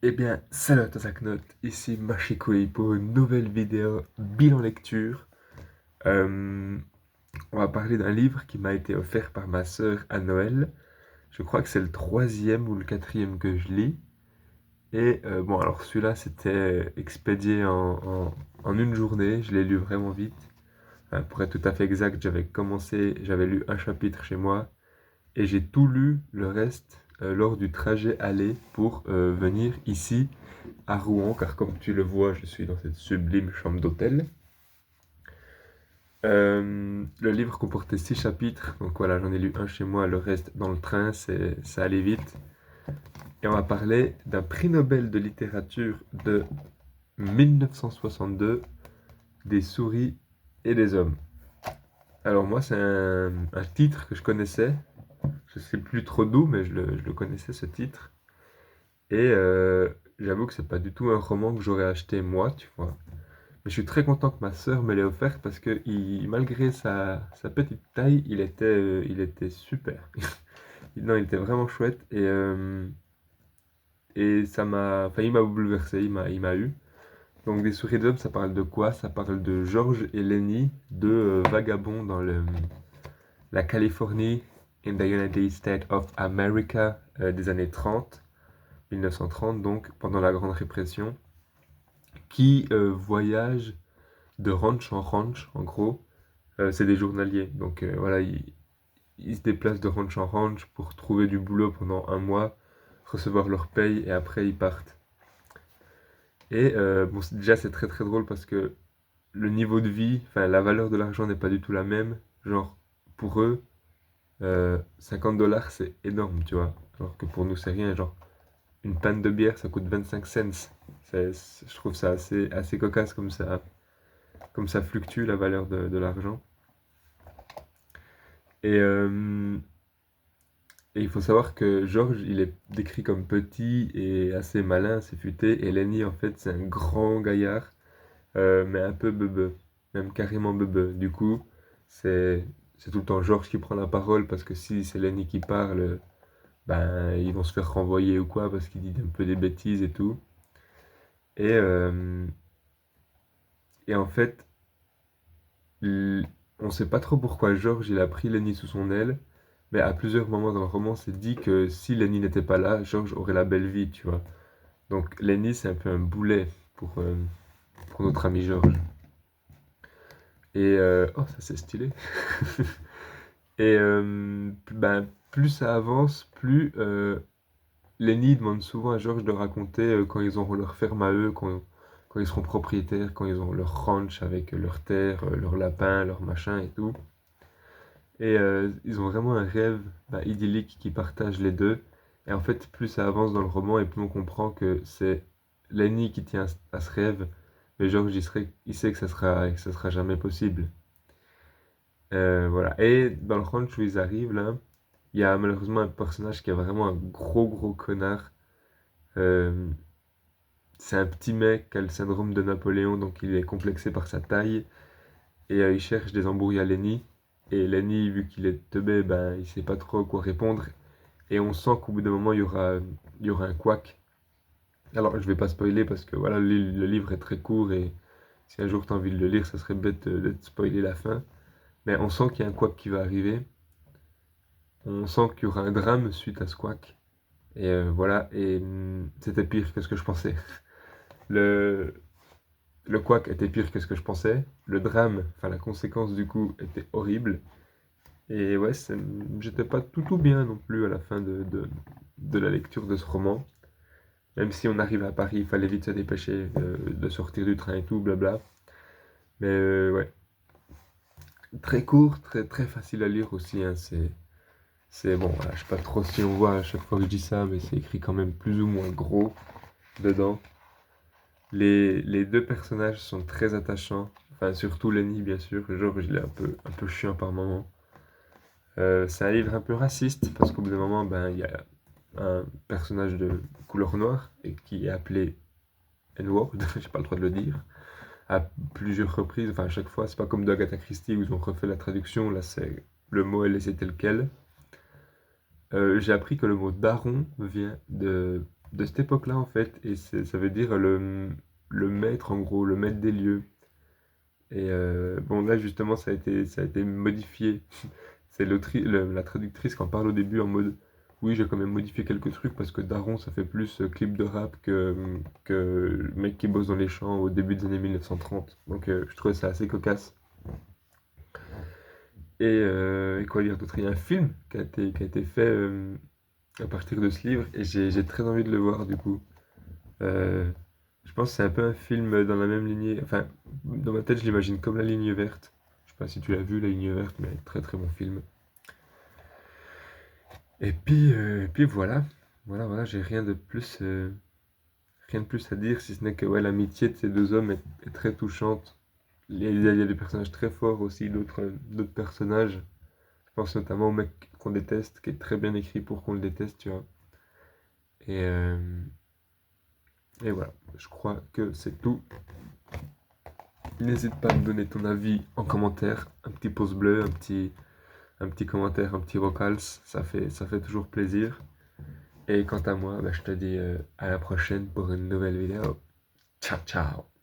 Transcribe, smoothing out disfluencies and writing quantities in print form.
Eh bien, salut à tous Aknot, ici Machikoui pour une nouvelle vidéo bilan lecture. Euh, on va parler d'un livre qui m'a été offert par ma sœur à Noël. Je crois que c'est le troisième ou le quatrième que je lis. Et bon, alors celui-là, c'était expédié en une journée. Je l'ai lu vraiment vite. Pour être tout à fait exact, j'avais lu un chapitre chez moi et j'ai tout lu le reste lors du trajet aller pour venir ici à Rouen, car comme tu le vois, je suis dans cette sublime chambre d'hôtel. Le livre comportait 6 chapitres, donc voilà, j'en ai lu un chez moi, le reste dans le train, ça allait vite. Et on va parler d'un prix Nobel de littérature de 1962, des souris et des hommes. Alors moi, c'est un titre que je connaissais, je sais plus trop d'où, mais je le connaissais ce titre. Et j'avoue que c'est pas du tout un roman que j'aurais acheté moi, tu vois. Mais je suis très content que ma sœur me l'ait offert parce que malgré sa petite taille, il était super. Non, il était vraiment chouette et enfin, il m'a bouleversé, il m'a eu. Donc des souris d'hommes, ça parle de quoi? Ça parle de George et Lenny, deux vagabonds dans la Californie, in the United States of America, des années 30, 1930 donc, pendant la Grande Répression, qui voyagent de ranch en ranch, en gros. C'est des journaliers. Donc voilà, ils se déplacent de ranch en ranch pour trouver du boulot pendant un mois, recevoir leur paye et après ils partent. Et bon, déjà c'est très très drôle parce que le niveau de vie, enfin la valeur de l'argent n'est pas du tout la même. Genre pour eux, 50 dollars c'est énorme, tu vois. Alors que pour nous c'est rien. Genre une panne de bière ça coûte 25 cents. Je trouve ça assez cocasse comme ça fluctue la valeur de l'argent. Et Et il faut savoir que George, il est décrit comme petit et assez malin, assez futé, et Lenny, en fait, c'est un grand gaillard, mais un peu bebeux, même carrément bebeux. Du coup, c'est tout le temps George qui prend la parole, parce que si c'est Lenny qui parle, ben, ils vont se faire renvoyer ou quoi, parce qu'il dit un peu des bêtises et tout. Et, euh, et en fait, on sait pas trop pourquoi George, il a pris Lenny sous son aile, mais à plusieurs moments dans le roman, c'est dit que si Lenny n'était pas là, George aurait la belle vie, tu vois. Donc Lenny, c'est un peu un boulet pour notre ami George. Et oh, ça c'est stylé. Et ben, plus ça avance, plus Lenny demande souvent à George de raconter quand ils auront leur ferme à eux, quand ils seront propriétaires, quand ils ont leur ranch avec leurs terres, leurs lapins, leurs machins et tout. Et ils ont vraiment un rêve idyllique qui partagent les deux. Et en fait, plus ça avance dans le roman et plus on comprend que c'est Lenny qui tient à ce rêve, mais George il sait que ça sera jamais possible. Voilà. Et dans le ranch où ils arrivent là, il y a malheureusement un personnage qui est vraiment un gros gros connard. Euh, c'est un petit mec qui a le syndrome de Napoléon, donc il est complexé par sa taille et il cherche des embrouilles à Lenny. Et Lenny, vu qu'il est teubé, ben il sait pas trop quoi répondre. Et on sent qu'au bout d'un moment il y aura un couac. Alors je vais pas spoiler parce que voilà, le livre est très court et si un jour tu as envie de le lire, ça serait bête de te spoiler la fin. Mais on sent qu'il y a un couac qui va arriver. On sent qu'il y aura un drame suite à ce couac. Et voilà, et c'était pire que ce que je pensais. Le, le couac était pire que ce que je pensais. Le drame, enfin la conséquence du coup, était horrible. Et ouais, j'étais pas tout bien non plus à la fin de la lecture de ce roman. Même si on arrive à Paris, il fallait vite se dépêcher de sortir du train et tout, blabla. Mais ouais, très court, très, très facile à lire aussi, hein. C'est bon, voilà, je sais pas trop si on voit à chaque fois que je dis ça, mais c'est écrit quand même plus ou moins gros dedans. Les deux personnages sont très attachants. Enfin, surtout Lenny, bien sûr. George, il est un peu chiant par moment. C'est un livre un peu raciste, parce qu'au bout d'un moment, ben, il y a un personnage de couleur noire et qui est appelé N-word, j'ai pas le droit de le dire, à plusieurs reprises, enfin à chaque fois, c'est pas comme d'Agatha Christie où ils ont refait la traduction, là c'est le mot est laissé tel quel. J'ai appris que le mot daron vient de cette époque-là, en fait, et ça veut dire le maître, en gros, le maître des lieux. Et bon, là, justement, ça a été modifié. C'est la traductrice qui en parle au début en mode, oui, j'ai quand même modifié quelques trucs parce que Daron, ça fait plus clip de rap que mec qui bosse dans les champs au début des années 1930. Donc, je trouvais ça assez cocasse. Et quoi dire d'autre? Il y a un film qui a été fait à partir de ce livre et j'ai très envie de le voir du coup. Euh, je pense que c'est un peu un film dans la même lignée. Enfin, dans ma tête, je l'imagine comme La Ligne verte. Je sais pas si tu l'as vu, La Ligne verte, mais très très bon film. Et puis voilà. Voilà, j'ai rien de plus à dire, si ce n'est que ouais, l'amitié de ces deux hommes est très touchante. Il y a des personnages très forts aussi, d'autres personnages. Je pense notamment au mec qu'on déteste, qui est très bien écrit pour qu'on le déteste, tu vois. Et, euh, et voilà, je crois que c'est tout. N'hésite pas à me donner ton avis en commentaire, un petit pouce bleu, un petit commentaire, un petit vocals, ça fait toujours plaisir. Et quant à moi, bah, je te dis à la prochaine pour une nouvelle vidéo. Ciao, ciao!